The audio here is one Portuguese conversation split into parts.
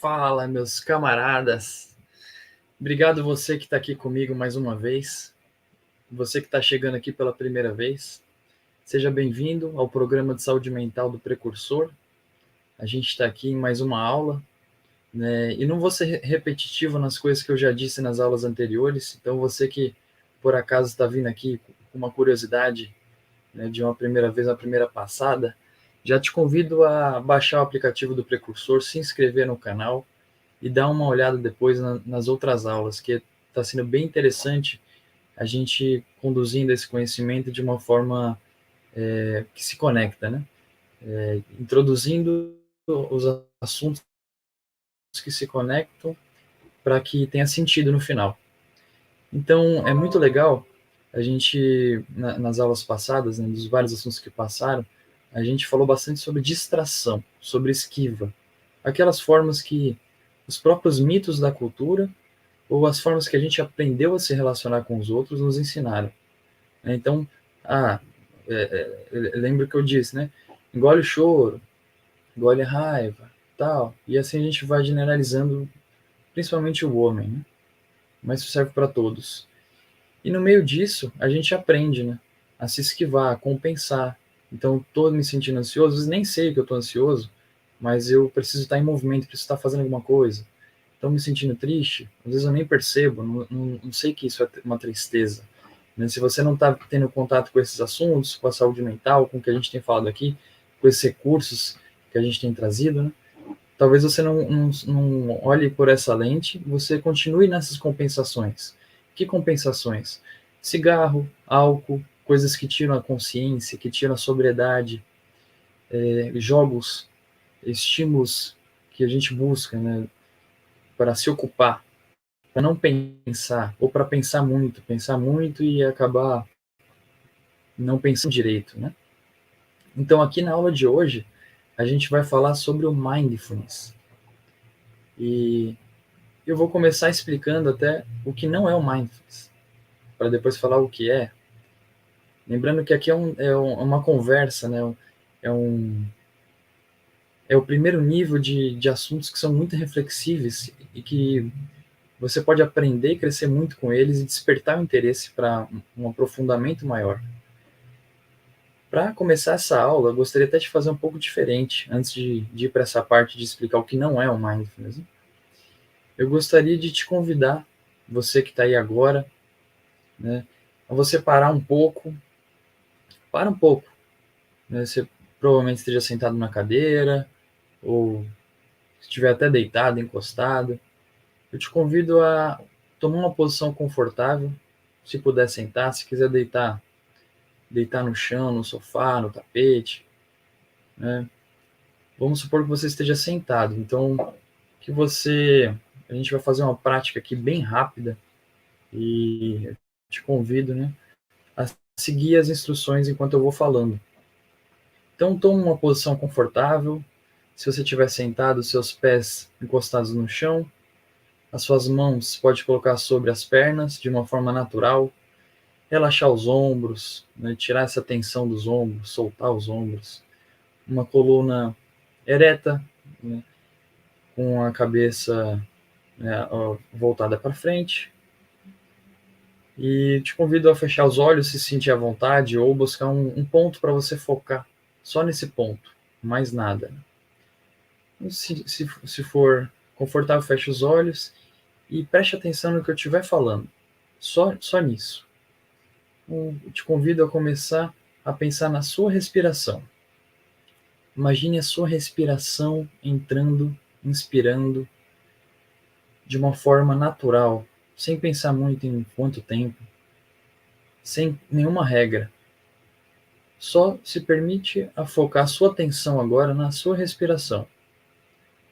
Fala, meus camaradas. Obrigado você que está aqui comigo mais uma vez. Você que está chegando aqui pela primeira vez. Seja bem-vindo ao programa de saúde mental do Precursor. A gente está aqui em mais uma aula, né? E não vou ser repetitivo nas coisas que eu já disse nas aulas anteriores. Então, você que por acaso está vindo aqui com uma curiosidade, né, de uma primeira vez, uma primeira passada, já te convido a baixar o aplicativo do Precursor, se inscrever no canal e dar uma olhada depois nas outras aulas, que está sendo bem interessante a gente conduzindo esse conhecimento de uma forma que se conecta, né? Introduzindo os assuntos que se conectam para que tenha sentido no final. Então, é muito legal a gente, nas aulas passadas, né, dos vários assuntos que passaram, a gente falou bastante sobre distração, sobre esquiva, aquelas formas que os próprios mitos da cultura ou as formas que a gente aprendeu a se relacionar com os outros nos ensinaram. Então, lembro que eu disse, né? Engole o choro, engole a raiva, tal. E assim a gente vai generalizando, principalmente o homem, né? Mas isso serve para todos. E no meio disso, a gente aprende, né? A se esquivar, a compensar. Então, estou me sentindo ansioso, às vezes nem sei que eu estou ansioso, mas eu preciso estar em movimento, preciso estar fazendo alguma coisa. Estou me sentindo triste, às vezes eu nem percebo, não sei que isso é uma tristeza. Né? Se você não está tendo contato com esses assuntos, com a saúde mental, com o que a gente tem falado aqui, com esses recursos que a gente tem trazido, né? Talvez você não olhe por essa lente, você continue nessas compensações. Que compensações? Cigarro, álcool, coisas que tiram a consciência, que tiram a sobriedade, jogos, estímulos que a gente busca, né, para se ocupar, para não pensar, ou para pensar muito e acabar não pensando direito, né? Então, aqui na aula de hoje, a gente vai falar sobre o mindfulness. E eu vou começar explicando até o que não é o mindfulness, para depois falar o que é. Lembrando que aqui é uma conversa, né? É, um, é o primeiro nível de assuntos que são muito reflexíveis e que você pode aprender e crescer muito com eles e despertar o interesse para um aprofundamento maior. Para começar essa aula, eu gostaria até de fazer um pouco diferente, antes de ir para essa parte de explicar o que não é o mindfulness. Eu gostaria de te convidar, você que está aí agora, né, a você parar um pouco, para um pouco. Né, você provavelmente esteja sentado na cadeira, ou se estiver até deitado, encostado. Eu te convido a tomar uma posição confortável, se puder sentar, se quiser deitar no chão, no sofá, no tapete, né? Vamos supor que você esteja sentado, então a gente vai fazer uma prática aqui bem rápida e eu te convido, né, a seguir as instruções enquanto eu vou falando. Então, tome uma posição confortável. Se você estiver sentado, seus pés encostados no chão, as suas mãos pode colocar sobre as pernas de uma forma natural, relaxar os ombros, né, tirar essa tensão dos ombros, soltar os ombros, uma coluna ereta, né, com a cabeça, né, voltada para frente. E te convido a fechar os olhos se sentir à vontade ou buscar um ponto para você focar, só nesse ponto, mais nada. Se for confortável, feche os olhos e preste atenção no que eu estiver falando, só nisso. Eu te convido a começar a pensar na sua respiração. Imagine a sua respiração entrando, inspirando, de uma forma natural, sem pensar muito em quanto tempo, sem nenhuma regra. Só se permite a focar a sua atenção agora na sua respiração.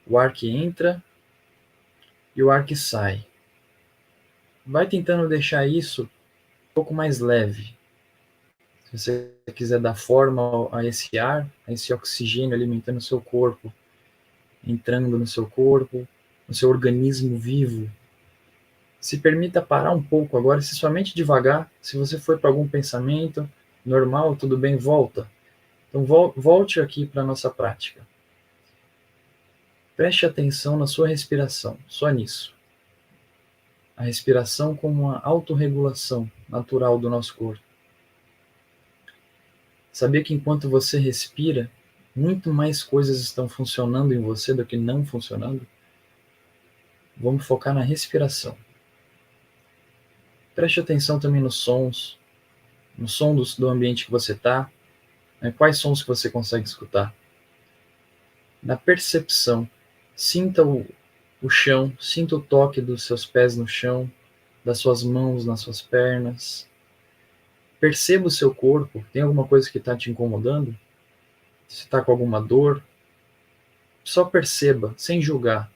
O ar que entra e o ar que sai. Vai tentando deixar isso um pouco mais leve. Se você quiser dar forma a esse ar, a esse oxigênio alimentando o seu corpo, entrando no seu corpo, no seu organismo vivo, se permita parar um pouco agora, se somente devagar, se você for para algum pensamento, normal, tudo bem, volta. Então volte aqui para a nossa prática. Preste atenção na sua respiração, só nisso. A respiração como uma autorregulação natural do nosso corpo. Sabia que enquanto você respira, muito mais coisas estão funcionando em você do que não funcionando? Vamos focar na respiração. Preste atenção também nos sons, no som do ambiente que você está, né? Quais sons que você consegue escutar. Na percepção, sinta o chão, sinta o toque dos seus pés no chão, das suas mãos nas suas pernas. Perceba o seu corpo, tem alguma coisa que está te incomodando? Se está com alguma dor, só perceba, sem julgar,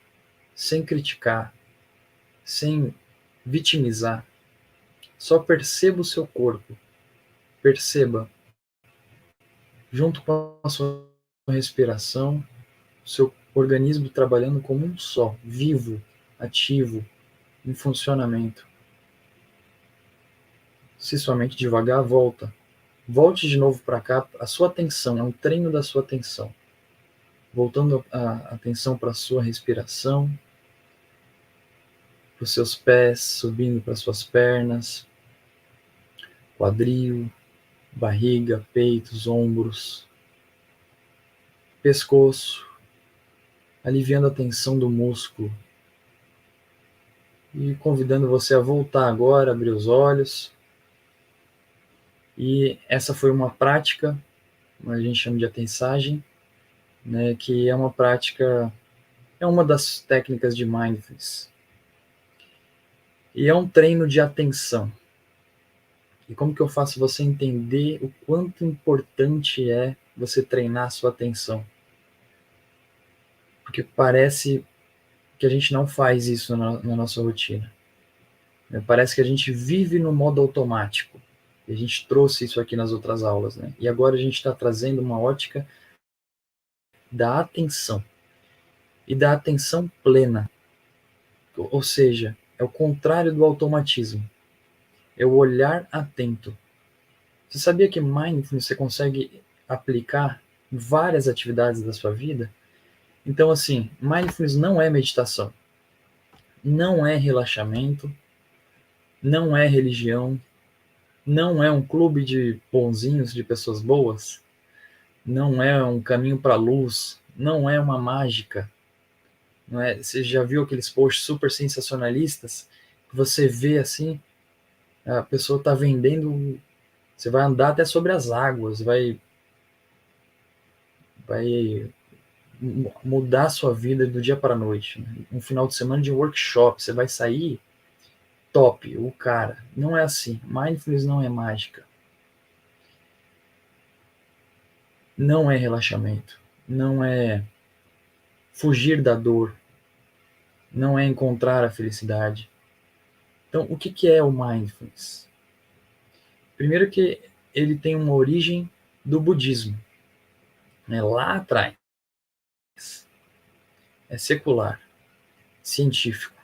sem criticar, sem vitimizar. Só perceba o seu corpo. Perceba, junto com a sua respiração, o seu organismo trabalhando como um só, vivo, ativo, em funcionamento. Se sua mente devagar, volta. Volte de novo para cá, a sua atenção, é um treino da sua atenção. Voltando a atenção para a sua respiração, para os seus pés, subindo para as suas pernas, quadril, barriga, peitos, ombros, pescoço, aliviando a tensão do músculo e convidando você a voltar agora, abrir os olhos. E essa foi uma prática, a gente chama de atensagem, né, que é uma prática, é uma das técnicas de mindfulness. E é um treino de atenção. E como que eu faço você entender o quanto importante é você treinar a sua atenção? Porque parece que a gente não faz isso na nossa rotina. Parece que a gente vive no modo automático. E a gente trouxe isso aqui nas outras aulas, né? E agora a gente está trazendo uma ótica da atenção. E da atenção plena. Ou seja, é o contrário do automatismo. É o olhar atento. Você sabia que mindfulness você consegue aplicar em várias atividades da sua vida? Então, assim, mindfulness não é meditação. Não é relaxamento. Não é religião. Não é um clube de bonzinhos, de pessoas boas. Não é um caminho para a luz. Não é uma mágica. Não é? Você já viu aqueles posts super sensacionalistas? Que você vê assim, a pessoa está vendendo, você vai andar até sobre as águas, vai mudar a sua vida do dia para a noite. Né? Um final de semana de workshop, você vai sair top, o cara. Não é assim. Mindfulness não é mágica. Não é relaxamento. Não é fugir da dor. Não é encontrar a felicidade. Então, o que é o mindfulness? Primeiro que ele tem uma origem do budismo, né? Lá atrás. É secular, científico.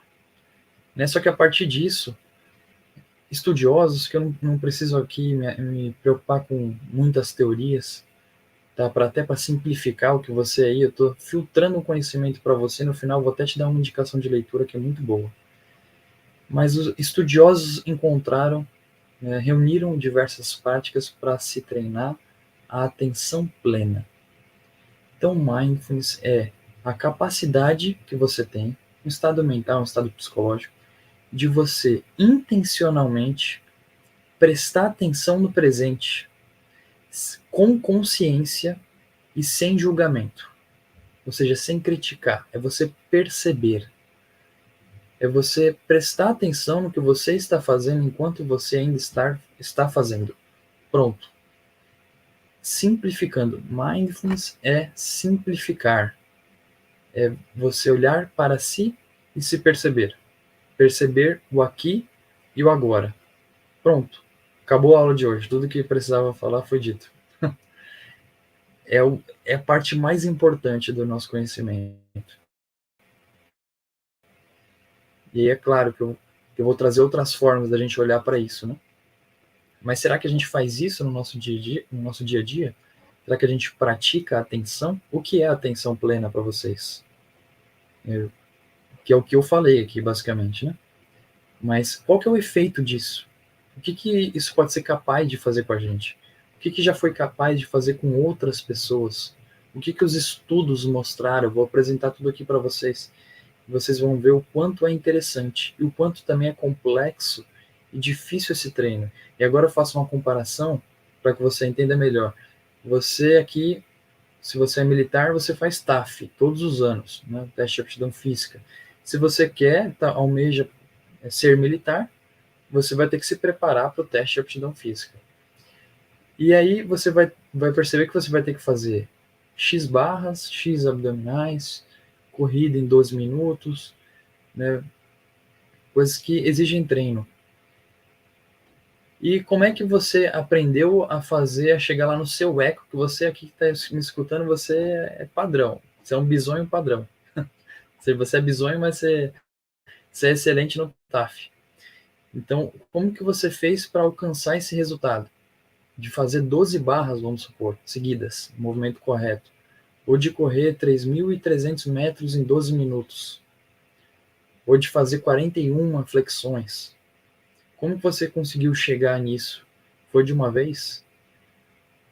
Né? Só que a partir disso, estudiosos, que eu não preciso aqui me preocupar com muitas teorias, tá? Até para simplificar o que você aí, eu estou filtrando o conhecimento para você, no final vou até te dar uma indicação de leitura que é muito boa. Mas os estudiosos encontraram, né, reuniram diversas práticas para se treinar a atenção plena. Então, mindfulness é a capacidade que você tem, um estado mental, um estado psicológico, de você intencionalmente prestar atenção no presente, com consciência e sem julgamento. Ou seja, sem criticar. É você perceber. É você prestar atenção no que você está fazendo enquanto você ainda está fazendo. Pronto. Simplificando. Mindfulness é simplificar. É você olhar para si e se perceber. Perceber o aqui e o agora. Pronto. Acabou a aula de hoje. Tudo que precisava falar foi dito. É a parte mais importante do nosso conhecimento. E aí é claro que eu vou trazer outras formas da gente olhar para isso, né? Mas será que a gente faz isso no nosso dia a dia? Será que a gente pratica a atenção? O que é a atenção plena para vocês? que é o que eu falei aqui, basicamente, né? Mas qual que é o efeito disso? O que isso pode ser capaz de fazer com a gente? O que já foi capaz de fazer com outras pessoas? O que os estudos mostraram? Eu vou apresentar tudo aqui para vocês. Vocês vão ver o quanto é interessante e o quanto também é complexo e difícil esse treino. E agora eu faço uma comparação para que você entenda melhor. Você aqui, se você é militar, você faz TAF todos os anos, né? Teste de aptidão física. Se você quer, almeja ser militar, você vai ter que se preparar para o teste de aptidão física. E aí você vai perceber que você vai ter que fazer X barras, X abdominais, corrida em 12 minutos, né? Coisas que exigem treino. E como é que você aprendeu a fazer, a chegar lá no seu eco, que você aqui que está me escutando, você é padrão. Você é um bisonho padrão. Você é bisonho, mas você é excelente no TAF. Então, como que você fez para alcançar esse resultado? De fazer 12 barras, vamos supor, seguidas, movimento correto. Ou de correr 3.300 metros em 12 minutos. Ou de fazer 41 flexões. Como você conseguiu chegar nisso? Foi de uma vez?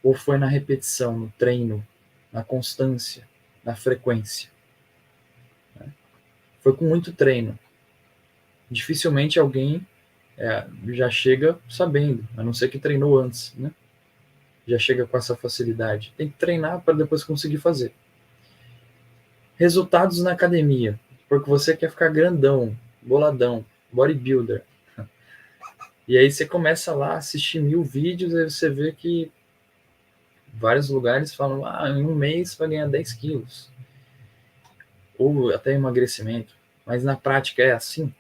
Ou foi na repetição, no treino, na constância, na frequência? Foi com muito treino. Dificilmente alguém já chega sabendo, a não ser que treinou antes, né? Já chega com essa facilidade. Tem que treinar para depois conseguir fazer. Resultados na academia, porque você quer ficar grandão, boladão, bodybuilder. E aí você começa lá a assistir 1000 vídeos, aí você vê que vários lugares falam, em um mês você vai ganhar 10 quilos. Ou até emagrecimento. Mas na prática é assim?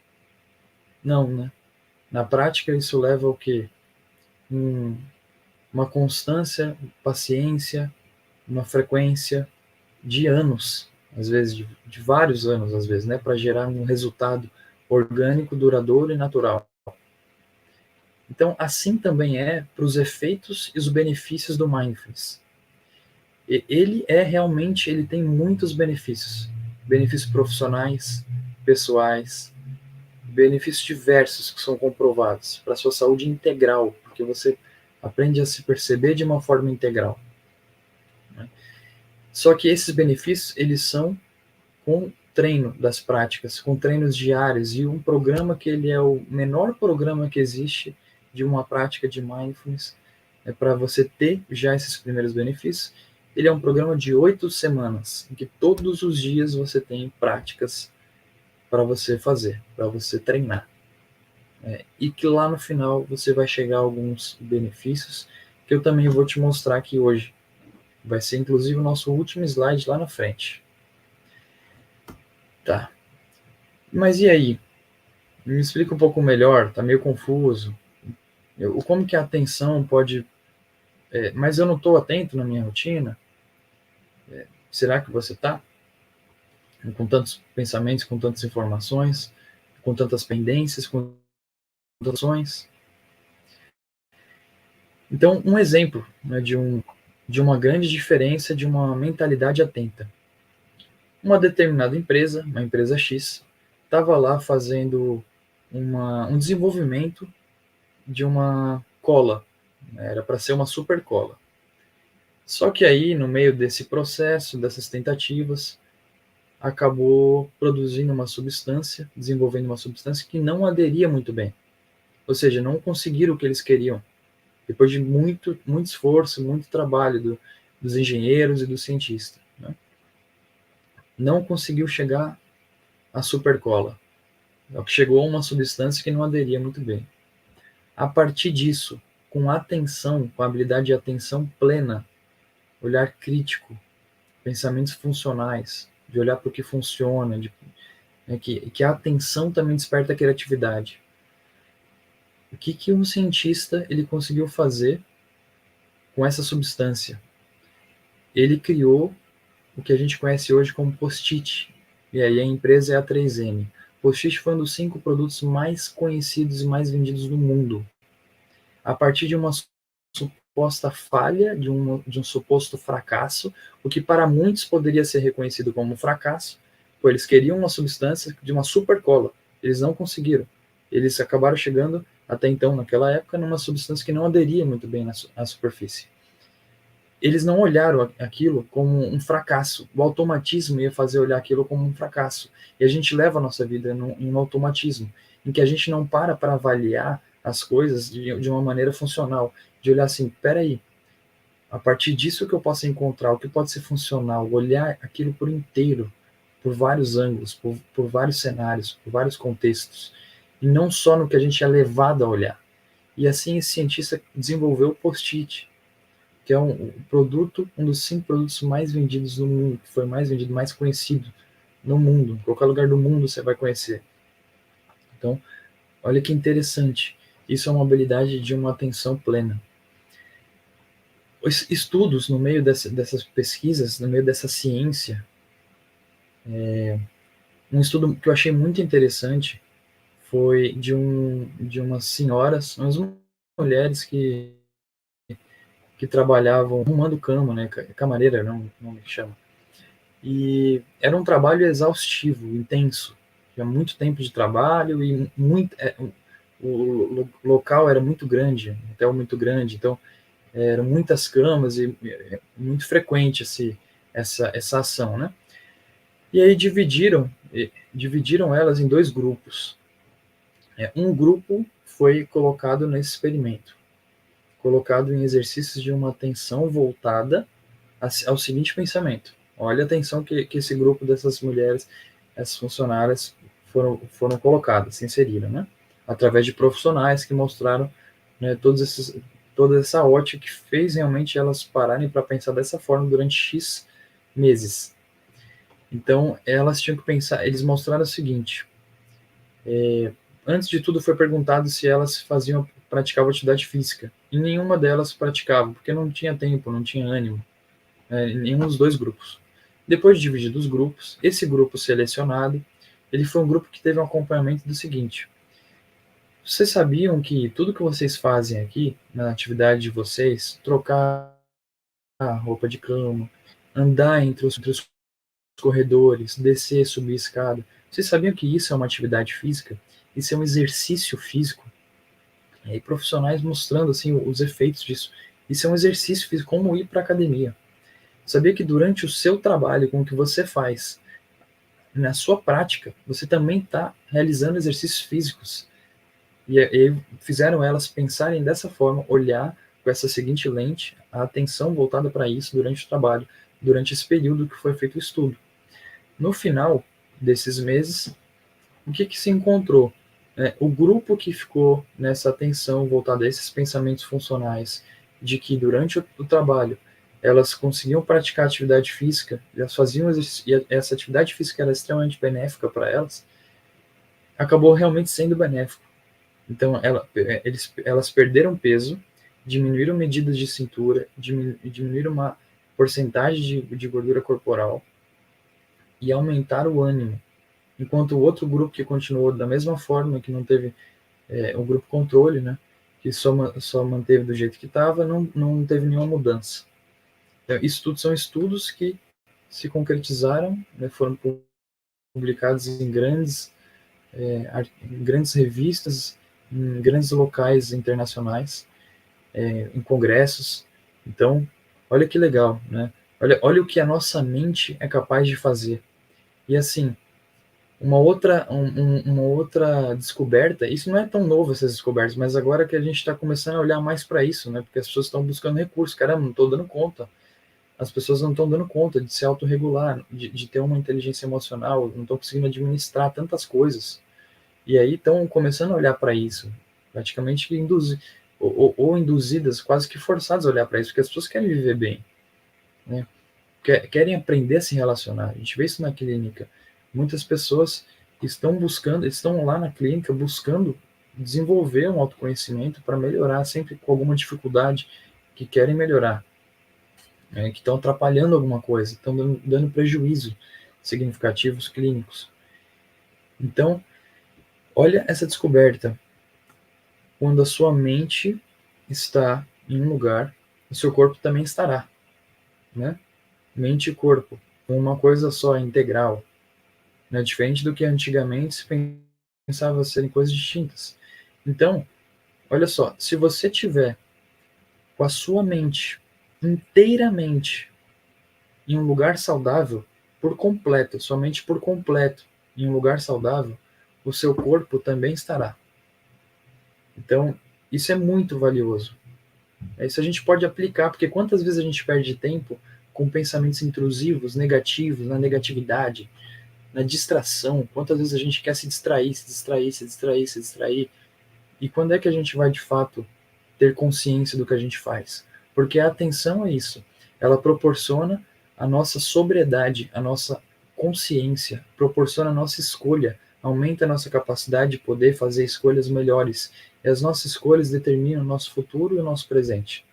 Não, né? Na prática isso leva ao quê? Uma constância, paciência, uma frequência de anos, às vezes de vários anos, às vezes, né, para gerar um resultado orgânico, duradouro e natural. Então, assim também é para os efeitos e os benefícios do mindfulness. Ele realmente, ele tem muitos benefícios, benefícios profissionais, pessoais, benefícios diversos que são comprovados para a sua saúde integral, porque você aprende a se perceber de uma forma integral. Né? Só que esses benefícios, eles são com treino das práticas, com treinos diários, e um programa que ele é o menor programa que existe de uma prática de mindfulness, para você ter já esses primeiros benefícios. Ele é um programa de 8 semanas, em que todos os dias você tem práticas para você fazer, para você treinar. E que lá no final você vai chegar a alguns benefícios que eu também vou te mostrar aqui hoje. Vai ser inclusive o nosso último slide lá na frente. Tá. Mas e aí? Me explica um pouco melhor, tá meio confuso. Como que a atenção pode... mas eu não estou atento na minha rotina? Será que você está? Com tantos pensamentos, com tantas informações, com tantas pendências, com tantas ações. Então, um exemplo, né, de uma grande diferença de uma mentalidade atenta. Uma determinada empresa, uma empresa X, estava lá fazendo um desenvolvimento de uma cola. Era para ser uma super cola. Só que aí, no meio desse processo, dessas tentativas, acabou produzindo uma substância, desenvolvendo uma substância que não aderia muito bem. Ou seja, não conseguiram o que eles queriam. Depois de muito esforço, muito trabalho dos engenheiros e do cientista. Né? Não conseguiu chegar à supercola. Chegou a uma substância que não aderia muito bem. A partir disso, com atenção, com a habilidade de atenção plena, olhar crítico, pensamentos funcionais, de olhar para o que funciona, que a atenção também desperta a criatividade. O que um cientista ele conseguiu fazer com essa substância? Ele criou o que a gente conhece hoje como post-it. E aí a empresa é a 3M. Post-it foi um dos 5 produtos mais conhecidos e mais vendidos do mundo. A partir de uma suposta falha, de um suposto fracasso, o que para muitos poderia ser reconhecido como fracasso, Pô, eles queriam uma substância de uma super cola, eles não conseguiram. Eles acabaram chegando, até então, naquela época, numa substância que não aderia muito bem à superfície. Eles não olharam aquilo como um fracasso. O automatismo ia fazer olhar aquilo como um fracasso. E a gente leva a nossa vida em um automatismo, em que a gente não para avaliar as coisas de uma maneira funcional, de olhar assim, peraí, a partir disso que eu posso encontrar, o que pode ser funcional, olhar aquilo por inteiro, por vários ângulos, por vários cenários, por vários contextos, e não só no que a gente é levado a olhar. E assim esse cientista desenvolveu o post-it, que é um dos 5 produtos mais vendidos no mundo, que foi mais vendido, mais conhecido no mundo. Em qualquer lugar do mundo você vai conhecer. Então, olha que interessante. Isso é uma habilidade de uma atenção plena. Os estudos no meio dessas pesquisas, no meio dessa ciência, um estudo que eu achei muito interessante foi de umas senhoras, umas mulheres que trabalhavam arrumando cama, né, camareira, não me chama. E era um trabalho exaustivo, intenso. Tinha muito tempo de trabalho e o local era muito grande, um hotel muito grande, então eram muitas camas e muito frequente essa ação, né? E aí dividiram elas em 2 grupos. Um grupo foi colocado nesse experimento, colocado em exercícios de uma atenção voltada ao seguinte pensamento. Olha a atenção que esse grupo dessas mulheres, essas funcionárias, foram colocadas, se inseriram, né? Através de profissionais que mostraram, né, toda essa ótica que fez realmente elas pararem para pensar dessa forma durante X meses. Então, elas tinham que pensar, eles mostraram o seguinte, antes de tudo foi perguntado se elas praticavam atividade física, e nenhuma delas praticava, porque não tinha tempo, não tinha ânimo, em nenhum dos 2 grupos. Depois de dividir os grupos, esse grupo selecionado, ele foi um grupo que teve um acompanhamento do seguinte, vocês sabiam que tudo que vocês fazem aqui, na atividade de vocês, trocar a roupa de cama, andar entre os corredores, descer, subir escada, vocês sabiam que isso é uma atividade física? Isso é um exercício físico? E aí profissionais mostrando assim os efeitos disso. Isso é um exercício físico, como ir para a academia. Sabia que durante o seu trabalho, com o que você faz, na sua prática, você também está realizando exercícios físicos. E fizeram elas pensarem dessa forma, olhar com essa seguinte lente, a atenção voltada para isso durante o trabalho, durante esse período que foi feito o estudo. No final desses meses, o que se encontrou? O grupo que ficou nessa atenção voltada a esses pensamentos funcionais, de que durante o trabalho elas conseguiam praticar atividade física, elas faziam e essa atividade física era extremamente benéfica para elas, acabou realmente sendo benéfico. Então, elas perderam peso, diminuíram medidas de cintura, diminuíram uma porcentagem de gordura corporal e aumentaram o ânimo. Enquanto o outro grupo que continuou da mesma forma, que não teve o grupo controle, né, que só manteve do jeito que estava, não teve nenhuma mudança. Então, isso tudo são estudos que se concretizaram, né, foram publicados em grandes revistas, em grandes locais internacionais, em congressos. Então, olha que legal, né? Olha o que a nossa mente é capaz de fazer. E assim, uma outra descoberta, isso não é tão novo essas descobertas, mas agora que a gente está começando a olhar mais para isso, né? Porque as pessoas estão buscando recursos. Caramba, não estou dando conta. As pessoas não estão dando conta de se autorregular, de ter uma inteligência emocional, não estão conseguindo administrar tantas coisas. E aí estão começando a olhar para isso, praticamente ou induzidas, quase que forçadas a olhar para isso, porque as pessoas querem viver bem, né? Querem aprender a se relacionar. A gente vê isso na clínica. Muitas pessoas estão lá na clínica buscando desenvolver um autoconhecimento para melhorar, sempre com alguma dificuldade, que querem melhorar, né? Que estão atrapalhando alguma coisa, estão dando prejuízo significativos clínicos. Então, olha essa descoberta. Quando a sua mente está em um lugar, o seu corpo também estará, né? Mente e corpo, uma coisa só, integral. né? Diferente do que antigamente se pensava serem coisas distintas. Então, olha só, se você tiver com a sua mente inteiramente em um lugar saudável, por completo, somente por completo, em um lugar saudável, o seu corpo também estará. Então, isso é muito valioso. Isso a gente pode aplicar, porque quantas vezes a gente perde tempo com pensamentos intrusivos, negativos, na negatividade, na distração, quantas vezes a gente quer se distrair, se distrair, se distrair, se distrair, e quando é que a gente vai de fato ter consciência do que a gente faz? Porque a atenção é isso, ela proporciona a nossa sobriedade, a nossa consciência, proporciona a nossa escolha, aumenta a nossa capacidade de poder fazer escolhas melhores, e as nossas escolhas determinam o nosso futuro e o nosso presente.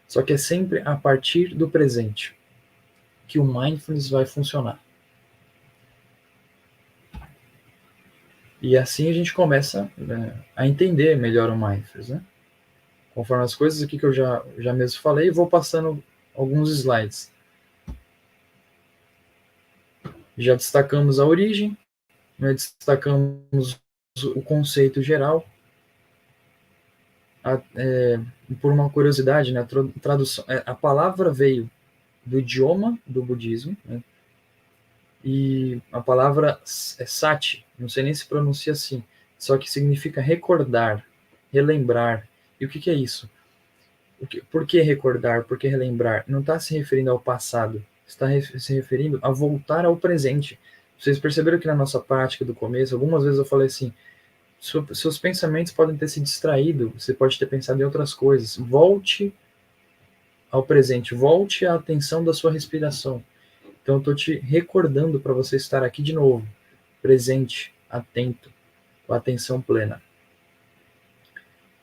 Só que é sempre a partir do presente que o mindfulness vai funcionar. E assim a gente começa, né, a entender melhor o mindfulness, né? Conforme as coisas aqui que eu já mesmo falei, vou passando alguns slides. Já destacamos a origem, né, destacamos o conceito geral. Por uma curiosidade, né, tradução, a palavra veio do idioma do budismo, né, e a palavra é sati, não sei nem se pronuncia assim, só que significa recordar, relembrar. E o que é isso? Por que recordar? Por que relembrar? Não está se referindo ao passado, está se referindo a voltar ao presente. Vocês perceberam que na nossa prática do começo, algumas vezes eu falei assim, seus pensamentos podem ter se distraído, você pode ter pensado em outras coisas. Volte ao presente, volte a atenção da sua respiração. Então eu estou te recordando para você estar aqui de novo, presente, atento, com atenção plena.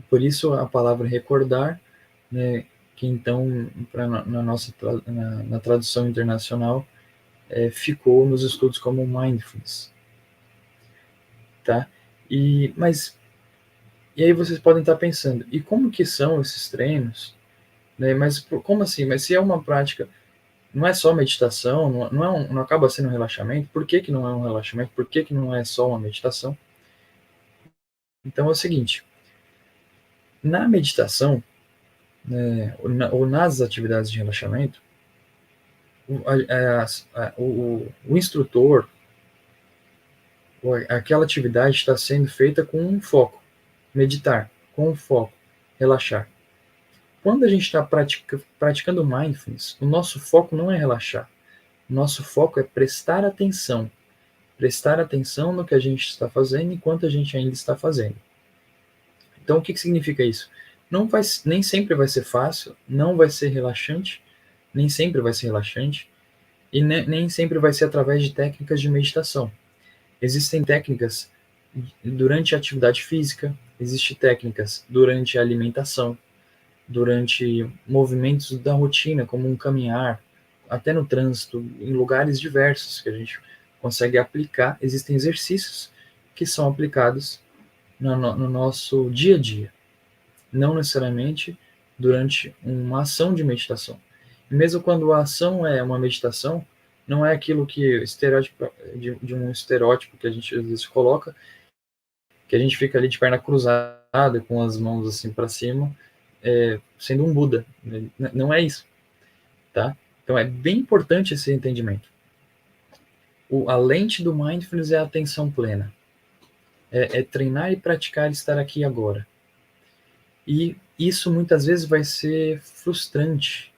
Por isso a palavra recordar, né, que então na tradução internacional ficou nos estudos como mindfulness, tá? E aí vocês podem estar pensando, e como que são esses treinos? Né? Mas como assim? Mas se é uma prática, não é só meditação, não acaba sendo um relaxamento, por que não é um relaxamento? Por que não é só uma meditação? Então é o seguinte, na meditação, né, ou nas atividades de relaxamento, o instrutor, aquela atividade está sendo feita com um foco, meditar, com um foco, relaxar. Quando a gente está praticando mindfulness, o nosso foco não é relaxar, o nosso foco é prestar atenção no que a gente está fazendo enquanto a gente ainda está fazendo. Então, o que significa isso? Nem sempre vai ser fácil, não vai ser relaxante, nem sempre vai ser relaxante, e nem sempre vai ser através de técnicas de meditação. Existem técnicas durante a atividade física, existem técnicas durante a alimentação, durante movimentos da rotina, como um caminhar, até no trânsito, em lugares diversos que a gente consegue aplicar. Existem exercícios que são aplicados no nosso dia a dia, não necessariamente durante uma ação de meditação. E mesmo quando a ação é uma meditação, não é aquilo que de um estereótipo que a gente às vezes coloca, que a gente fica ali de perna cruzada, com as mãos assim para cima, sendo um Buda. Não é isso, tá? Então é bem importante esse entendimento. A lente do mindfulness é a atenção plena. É treinar e praticar estar aqui agora. E isso muitas vezes vai ser frustrante,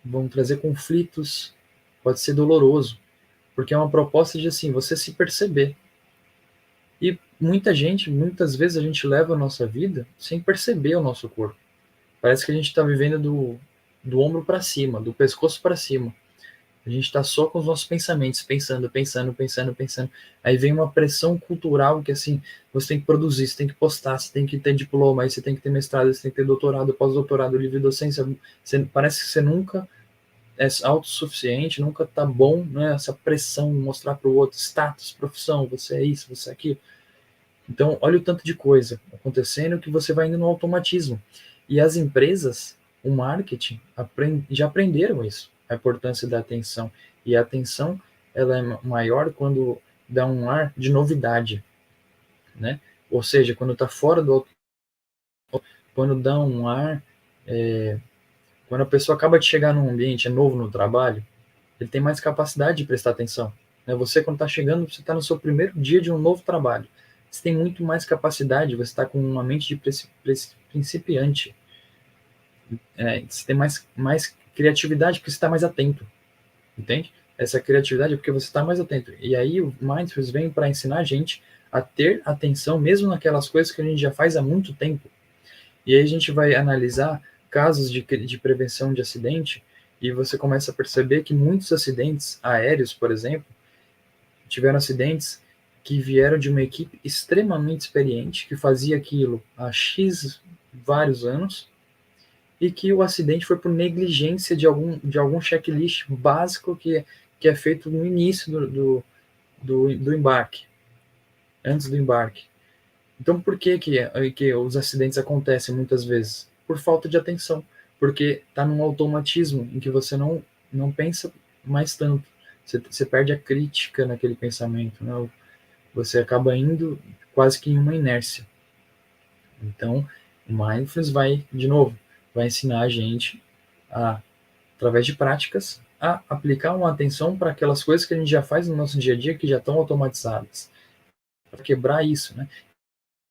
vão trazer conflitos, pode ser doloroso, porque é uma proposta de assim, você se perceber. E muitas vezes a gente leva a nossa vida sem perceber o nosso corpo. Parece que a gente está vivendo do ombro para cima, do pescoço para cima. A gente está só com os nossos pensamentos, pensando. Aí vem uma pressão cultural que, assim, você tem que produzir, você tem que postar, você tem que ter diploma, aí você tem que ter mestrado, você tem que ter doutorado, pós-doutorado, livre docência. Parece que você nunca é autossuficiente, nunca está bom, né? Essa pressão, mostrar para o outro, status, profissão, você é isso, você é aquilo. Então, olha o tanto de coisa acontecendo que você vai indo no automatismo. E as empresas, o marketing, já aprenderam isso, a importância da atenção. E a atenção ela é maior quando dá um ar de novidade, né? Ou seja, quando está fora do, quando dá um ar, quando a pessoa acaba de chegar num ambiente, é novo no trabalho, ele tem mais capacidade de prestar atenção, né? Você, quando está chegando, você está no seu primeiro dia de um novo trabalho, você tem muito mais capacidade, você está com uma mente de principiante, você tem mais criatividade porque você está mais atento, entende? Essa criatividade é porque você está mais atento. E aí o Mindfulness vem para ensinar a gente a ter atenção mesmo naquelas coisas que a gente já faz há muito tempo. E aí a gente vai analisar casos de prevenção de acidente e você começa a perceber que muitos acidentes aéreos, por exemplo, tiveram acidentes que vieram de uma equipe extremamente experiente, que fazia aquilo há X vários anos, e que o acidente foi por negligência de algum checklist básico que é feito no início do embarque, antes do embarque. Então, por que os acidentes acontecem muitas vezes? Por falta de atenção, porque está num automatismo em que você não pensa mais tanto, você perde a crítica naquele pensamento, né? Você acaba indo quase que em uma inércia. Então, o Mindfulness de novo, vai ensinar a gente através de práticas, a aplicar uma atenção para aquelas coisas que a gente já faz no nosso dia a dia que já estão automatizadas, para quebrar isso, né?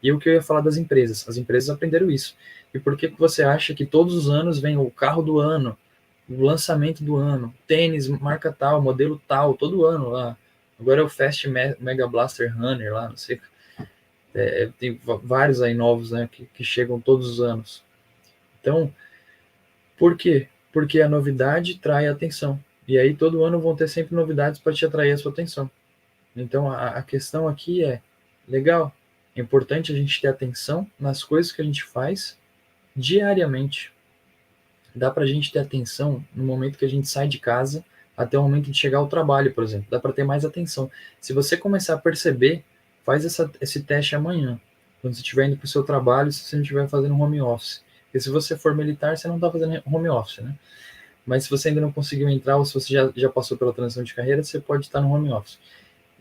E o que eu ia falar das empresas, as empresas aprenderam isso. E por que você acha que todos os anos vem o carro do ano, o lançamento do ano, tênis, marca tal, modelo tal, todo ano lá. Agora é o Fast Mega Blaster Runner lá, não sei. Tem vários aí novos, né, que chegam todos os anos. Então, por quê? Porque a novidade trai atenção. E aí todo ano vão ter sempre novidades para te atrair a sua atenção. Então a questão aqui é, legal, é importante a gente ter atenção nas coisas que a gente faz diariamente. Dá para a gente ter atenção no momento que a gente sai de casa até o momento de chegar ao trabalho, por exemplo. Dá para ter mais atenção. Se você começar a perceber, faz esse teste amanhã, quando você estiver indo para o seu trabalho, se você não estiver fazendo home office. Porque se você for militar, você não está fazendo home office, né? Mas se você ainda não conseguiu entrar, ou se você já passou pela transição de carreira, você pode estar no home office.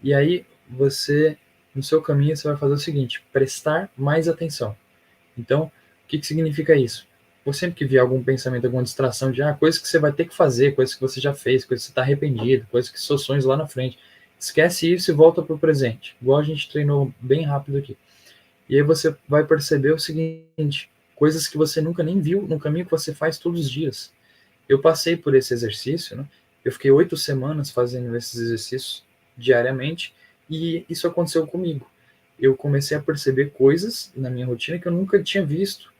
E aí, você, no seu caminho, você vai fazer o seguinte, prestar mais atenção. Então, o que significa isso? Ou sempre que vier algum pensamento, alguma distração de coisas que você vai ter que fazer, coisas que você já fez, coisas que você está arrependido, coisas que seus sonhos lá na frente. Esquece isso e volta para o presente, igual a gente treinou bem rápido aqui. E aí você vai perceber o seguinte, coisas que você nunca nem viu no caminho que você faz todos os dias. Eu passei por esse exercício, né? Eu fiquei 8 semanas fazendo esses exercícios diariamente e isso aconteceu comigo. Eu comecei a perceber coisas na minha rotina que eu nunca tinha visto.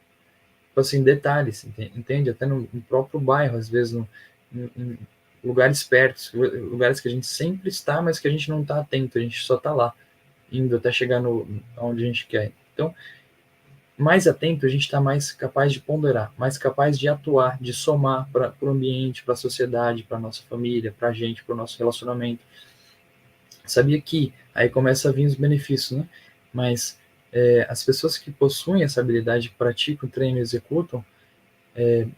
Assim, detalhes, entende? Até no próprio bairro, às vezes em lugares perto, lugares que a gente sempre está, mas que a gente não está atento, a gente só está lá, indo até chegar onde a gente quer. Então, mais atento, a gente está mais capaz de ponderar, mais capaz de atuar, de somar para o ambiente, para a sociedade, para a nossa família, para a gente, para o nosso relacionamento. Sabia que aí começa a vir os benefícios, né? Mas as pessoas que possuem essa habilidade, que praticam, treinam e executam,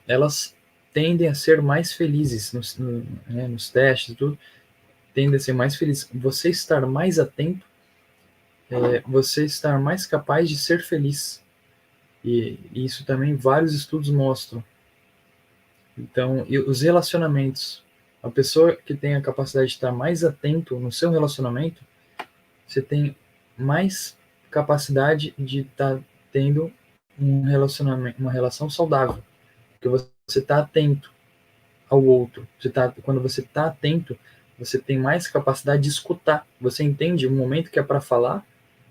elas tendem a ser mais felizes nos testes e tudo, tendem a ser mais felizes. Você estar mais atento, você estar mais capaz de ser feliz. E isso também vários estudos mostram. Então, e os relacionamentos. A pessoa que tem a capacidade de estar mais atento no seu relacionamento, você tem mais capacidade de estar tendo um relacionamento, uma relação saudável. Porque você está atento ao outro. Quando você está atento, você tem mais capacidade de escutar. Você entende o momento que é para falar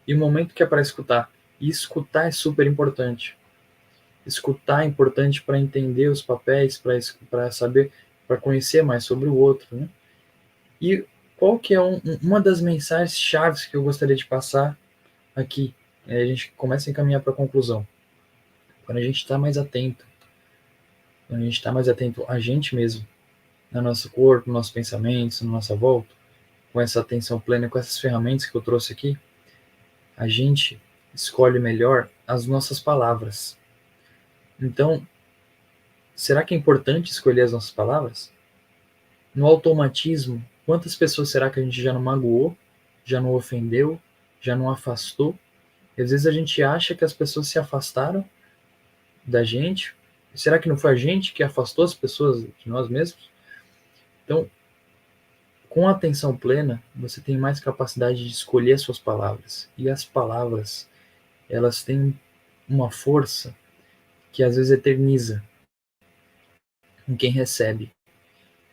e o momento que é para escutar. E escutar é super importante. Escutar é importante para entender os papéis, para saber, para conhecer mais sobre o outro, né? E qual que é uma das mensagens chaves que eu gostaria de passar aqui? A gente começa a encaminhar para a conclusão. Quando a gente está mais atento, quando a gente está mais atento a gente mesmo, no nosso corpo, nos nossos pensamentos, na nossa volta, com essa atenção plena, com essas ferramentas que eu trouxe aqui, a gente escolhe melhor as nossas palavras. Então, será que é importante escolher as nossas palavras? No automatismo, Quantas pessoas será que a gente já não magoou, já não ofendeu, já não afastou? E às vezes a gente acha que as pessoas se afastaram da gente. Será que não foi a gente que afastou as pessoas de nós mesmos? Então, com a atenção plena, você tem mais capacidade de escolher as suas palavras. E as palavras, elas têm uma força que às vezes eterniza em quem recebe.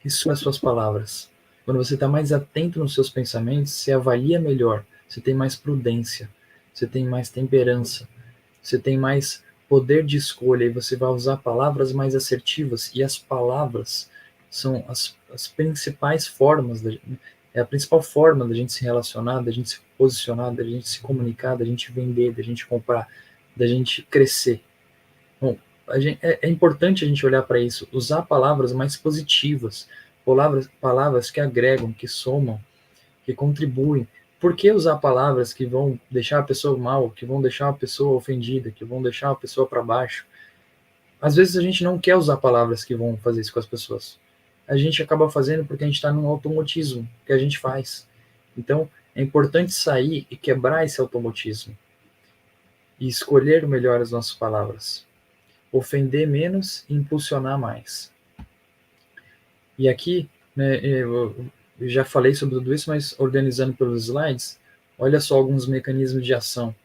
Isso são as suas palavras. Quando você está mais atento nos seus pensamentos, você avalia melhor, você tem mais prudência, você tem mais temperança, você tem mais poder de escolha e você vai usar palavras mais assertivas. E as palavras são as principais formas, é a principal forma da gente se relacionar, da gente se posicionar, da gente se comunicar, da gente vender, da gente comprar, da gente crescer. Bom, é importante a gente olhar para isso, usar palavras mais positivas, palavras que agregam, que somam, que contribuem. Por que usar palavras que vão deixar a pessoa mal, que vão deixar a pessoa ofendida, que vão deixar a pessoa para baixo? Às vezes a gente não quer usar palavras que vão fazer isso com as pessoas. A gente acaba fazendo porque a gente está num automatismo que a gente faz. Então, é importante sair e quebrar esse automatismo e escolher melhor as nossas palavras. Ofender menos e impulsionar mais. E aqui, né, eu já falei sobre tudo isso, mas organizando pelos slides, olha só alguns mecanismos de ação,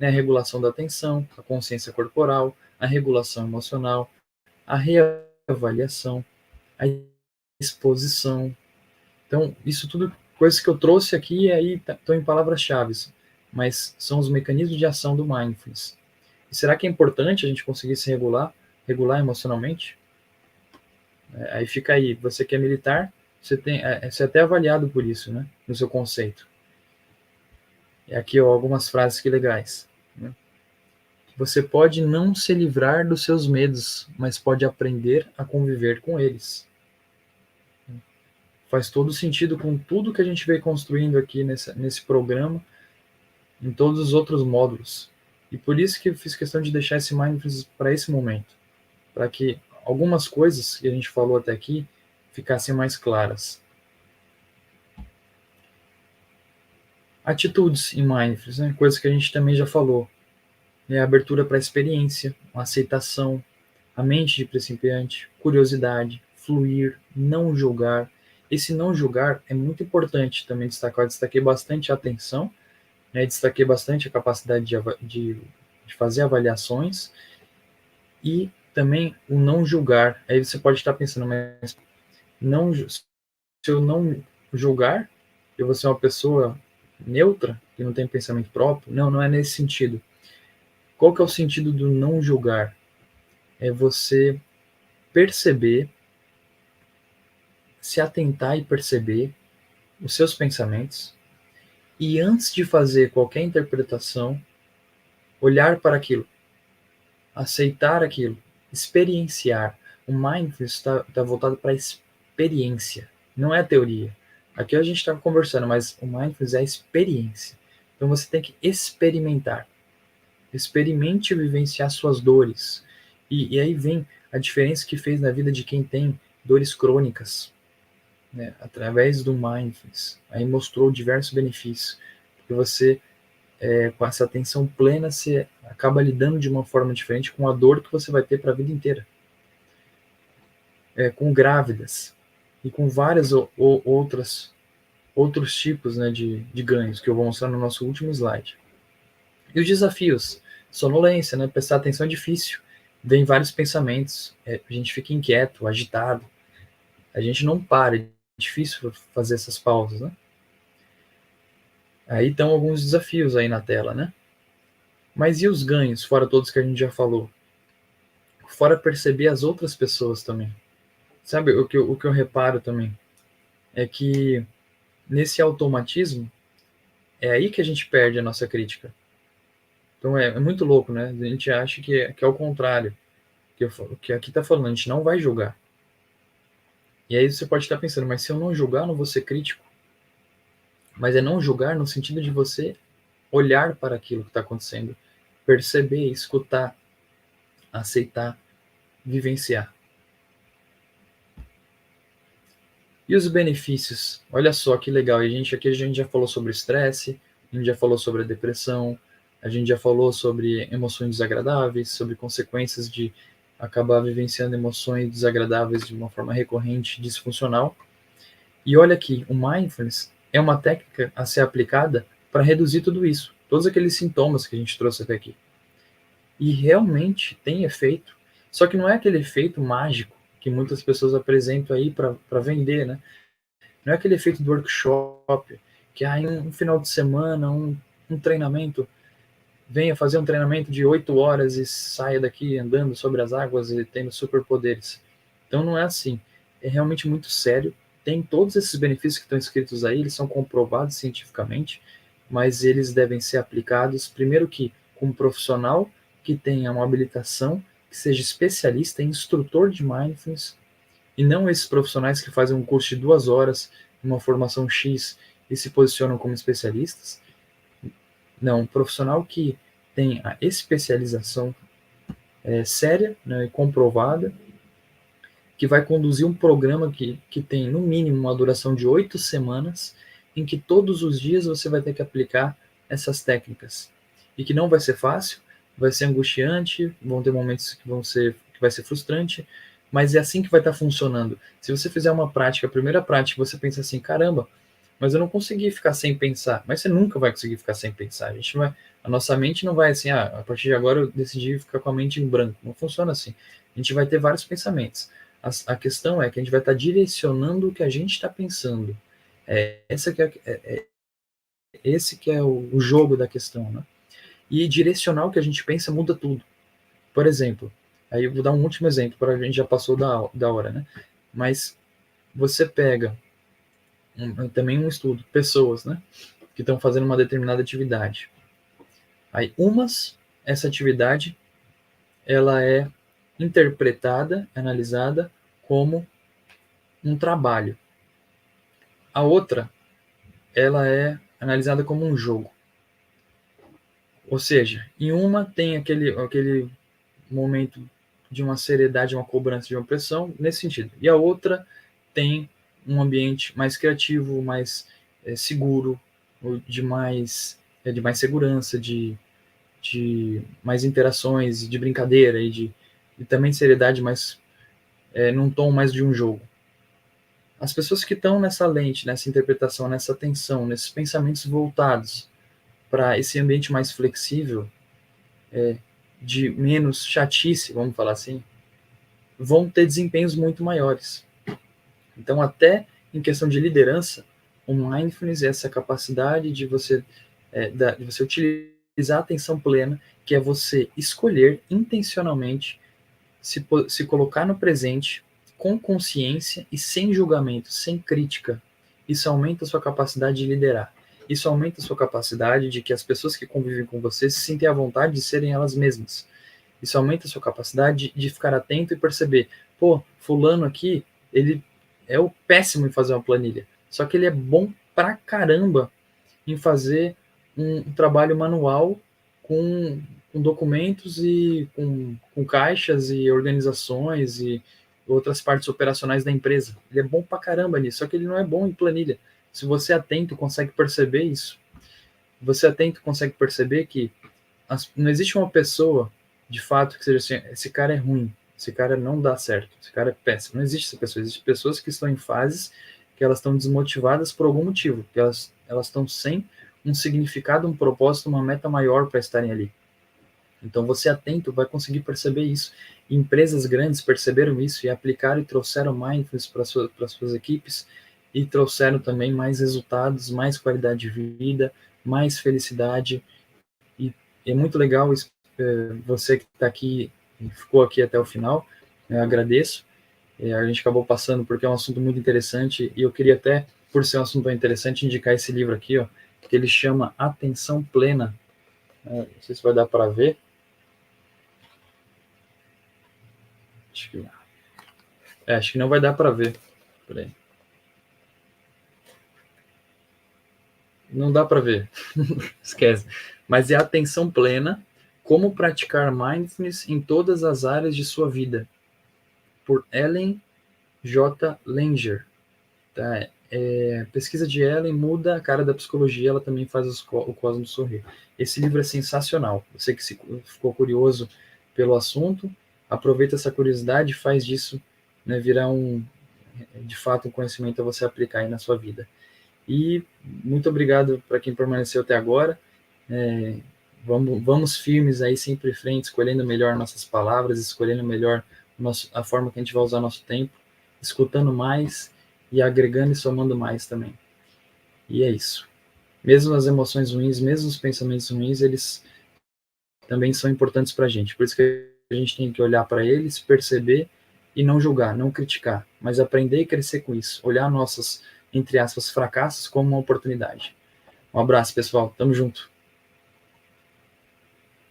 né? A regulação da atenção, a consciência corporal, a regulação emocional, a reavaliação, a exposição. Então, isso tudo coisas que eu trouxe aqui e aí estão em palavras-chave, mas são os mecanismos de ação do mindfulness. E será que é importante a gente conseguir se regular emocionalmente? Aí fica aí, você que é militar, você é até avaliado por isso, né, no seu conceito. E aqui, ó, algumas frases que legais. Né? Você pode não se livrar dos seus medos, mas pode aprender a conviver com eles. Faz todo sentido com tudo que a gente veio construindo aqui nesse programa, em todos os outros módulos. E por isso que eu fiz questão de deixar esse mindfulness para esse momento, para que algumas coisas que a gente falou até aqui ficassem mais claras. Atitudes em mindfulness, né? Coisas que a gente também já falou. A abertura para a experiência, a aceitação, a mente de principiante, curiosidade, fluir, não julgar. Esse não julgar é muito importante também destacar. Eu destaquei bastante a atenção, né? Destaquei bastante a capacidade de fazer avaliações e também o não julgar. Aí você pode estar pensando, mas não, se eu não julgar, eu vou ser uma pessoa neutra, que não tem pensamento próprio? Não, não é nesse sentido. Qual que é o sentido do não julgar? É você perceber, se atentar e perceber os seus pensamentos e antes de fazer qualquer interpretação, olhar para aquilo, aceitar aquilo, experienciar. O mindfulness está voltado para a experiência, não é a teoria. Aqui a gente está conversando, mas o mindfulness é a experiência. Então você tem que experimentar. Experimente vivenciar suas dores. E aí vem a diferença que fez na vida de quem tem dores crônicas, né? Através do mindfulness. Aí mostrou diversos benefícios. Porque você, com essa atenção plena, você acaba lidando de uma forma diferente com a dor que você vai ter para a vida inteira. Com grávidas e com várias outros tipos, né, de ganhos que eu vou mostrar no nosso último slide. E os desafios? Sonolência, né? Prestar atenção é difícil. Vem vários pensamentos, a gente fica inquieto, agitado. A gente não para, é difícil fazer essas pausas, né? Aí estão alguns desafios aí na tela, né? Mas e os ganhos, fora todos que a gente já falou? Fora perceber as outras pessoas também. Sabe, o que eu reparo também é que nesse automatismo, é aí que a gente perde a nossa crítica. Então é muito louco, né? A gente acha que é o contrário. Que aqui está falando, a gente não vai julgar. E aí você pode estar pensando, mas se eu não julgar, não vou ser crítico. Mas é não julgar no sentido de você olhar para aquilo que está acontecendo, perceber, escutar, aceitar, vivenciar. E os benefícios? Olha só que legal. Aqui a gente já falou sobre estresse, a gente já falou sobre a depressão, a gente já falou sobre emoções desagradáveis, sobre consequências de acabar vivenciando emoções desagradáveis de uma forma recorrente, disfuncional. E olha aqui, o mindfulness é uma técnica a ser aplicada para reduzir tudo isso, todos aqueles sintomas que a gente trouxe até aqui. E realmente tem efeito, só que não é aquele efeito mágico que muitas pessoas apresentam aí para vender, né? Não é aquele efeito do workshop, que em um final de semana, um treinamento, venha fazer um treinamento de 8 horas e saia daqui andando sobre as águas e tendo superpoderes. Então não é assim. É realmente muito sério. Tem todos esses benefícios que estão escritos aí, eles são comprovados cientificamente, mas eles devem ser aplicados, primeiro que com um profissional que tenha uma habilitação, que seja especialista, instrutor de mindfulness, e não esses profissionais que fazem um curso de 2 horas, uma formação X e se posicionam como especialistas. Não, um profissional que tem a especialização séria, né, e comprovada, que vai conduzir um programa que tem, no mínimo, uma duração de 8 semanas, em que todos os dias você vai ter que aplicar essas técnicas. E que não vai ser fácil, vai ser angustiante, vão ter momentos que vai ser frustrante, mas é assim que vai estar funcionando. Se você fizer uma prática, a primeira prática, você pensa assim, caramba, mas eu não consegui ficar sem pensar. Mas você nunca vai conseguir ficar sem pensar. A nossa mente não vai assim, a partir de agora eu decidi ficar com a mente em branco. Não funciona assim. A gente vai ter vários pensamentos. A questão é que a gente vai estar direcionando o que a gente está pensando. Esse que é o jogo da questão, né? E direcionar o que a gente pensa muda tudo. Por exemplo, aí eu vou dar um último exemplo, para a gente já passou da hora, né? Mas você pega também um estudo, pessoas, né? Que estão fazendo uma determinada atividade. Aí, essa atividade, ela é interpretada, analisada como um trabalho. A outra, ela é analisada como um jogo. Ou seja, em uma tem aquele momento de uma seriedade, uma cobrança de uma pressão, nesse sentido. E a outra tem um ambiente mais criativo, mais seguro, de mais segurança, de mais interações, de brincadeira e também seriedade, mas num tom mais de um jogo. As pessoas que estão nessa lente, nessa interpretação, nessa atenção, nesses pensamentos voltados para esse ambiente mais flexível, de menos chatice, vamos falar assim, vão ter desempenhos muito maiores. Então, até em questão de liderança, o mindfulness é essa capacidade de você utilizar a atenção plena, que é você escolher intencionalmente se colocar no presente com consciência e sem julgamento, sem crítica. Isso aumenta a sua capacidade de liderar. Isso aumenta a sua capacidade de que as pessoas que convivem com você se sentem à vontade de serem elas mesmas. Isso aumenta a sua capacidade de ficar atento e perceber, pô, fulano aqui, ele é o péssimo em fazer uma planilha. Só que ele é bom pra caramba em fazer um trabalho manual com, com documentos e com caixas e organizações e outras partes operacionais da empresa. Ele é bom pra caramba nisso, só que ele não é bom em planilha. Se você é atento, consegue perceber isso. Você é atento, consegue perceber que não existe uma pessoa, de fato, que seja assim, esse cara é ruim, esse cara não dá certo, esse cara é péssimo. Não existe essa pessoa. Existem pessoas que estão em fases que elas estão desmotivadas por algum motivo, que elas estão sem um significado, um propósito, uma meta maior para estarem ali. Então, você atento vai conseguir perceber isso. E empresas grandes perceberam isso e aplicaram e trouxeram mindfulness para suas equipes e trouxeram também mais resultados, mais qualidade de vida, mais felicidade. E é muito legal você que está aqui, ficou aqui até o final, eu agradeço. A gente acabou passando porque é um assunto muito interessante e eu queria até, por ser um assunto interessante, indicar esse livro aqui, ó, que ele chama Atenção Plena. Não sei se vai dar para ver. Acho que não vai dar para ver. Peraí. Não dá para ver. Esquece. Mas é Atenção Plena, como praticar mindfulness em todas as áreas de sua vida, por Ellen J. Langer. Tá? Pesquisa de Ellen muda a cara da psicologia, ela também faz o cosmos sorrir. Esse livro é sensacional. Você que ficou curioso pelo assunto, aproveita essa curiosidade e faz disso, né, virar de fato um conhecimento a você aplicar aí na sua vida. E muito obrigado para quem permaneceu até agora. Vamos firmes aí, sempre em frente, escolhendo melhor nossas palavras, escolhendo melhor a forma que a gente vai usar nosso tempo, escutando mais e agregando e somando mais também. E é isso. Mesmo as emoções ruins, mesmo os pensamentos ruins, eles também são importantes para a gente. Por isso que a gente tem que olhar para eles, perceber e não julgar, não criticar, mas aprender e crescer com isso. Olhar nossos, entre aspas, fracassos como uma oportunidade. Um abraço, pessoal. Tamo junto.